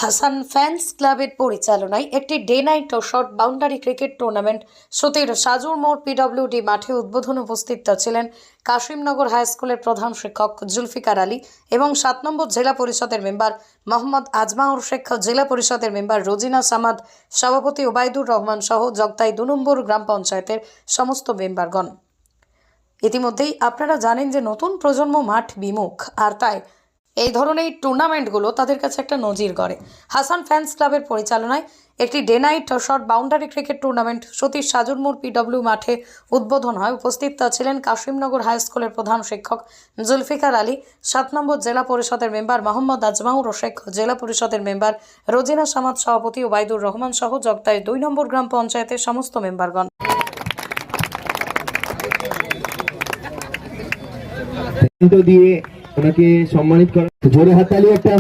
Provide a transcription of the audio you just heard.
Hasan fans ক্লাবের পরিচালনায় একটি ডে নাইট ও শর্ট বাউন্ডারি ক্রিকেট টুর্নামেন্ট সুতির সাজুর মোড় পিডব্লিউডি মাঠে উদ্বোধনে উপস্থিত ছিলেন কাশিমনগর হাই স্কুলের প্রধান শিক্ষক জুলফিকার আলী এবং 7 নম্বর জেলা পরিষদের মেম্বার মোহাম্মদ আজমাউর শেখ, জেলা পরিষদের মেম্বার রোজিনা সামাদ, সভাপতি ওবায়দুর রহমান সহ জগতাই 2 নম্বর গ্রাম পঞ্চায়েতের সমস্ত মেম্বারগণ। ইতিমধ্যেই আপনারা জানেন যে নতুন প্রজন্ম মাঠ বিমুখ, আর তাই এই ধরনের টুর্নামেন্টগুলো তাদের কাছে একটা নজির গড়ে। হাসান ফ্যান্স ক্লাবের পরিচালনায় একটি ডে নাইট ও short boundary cricket tournament Satish সাজুর মোড় পিডব্লিউ মাঠে উদ্বোধন হয়। উপস্থিত ছিলেন কাশিমনগর হাই স্কুলের প্রধান শিক্ষক জুলফিকার আলী, 7 নম্বর জেলা পরিষদের মেম্বার মোহাম্মদ আজমাউর শেখ, জেলা পরিষদের মেম্বার রোজিনা সামাদ, সভাপতি ওবায়দুর রহমান সহ জগতাই 2 নম্বর গ্রাম পঞ্চায়েতের সমস্ত মেম্বারগণ। দিয়ে ওনাকে সম্মানিত করা, জোরে হাততালি একটা।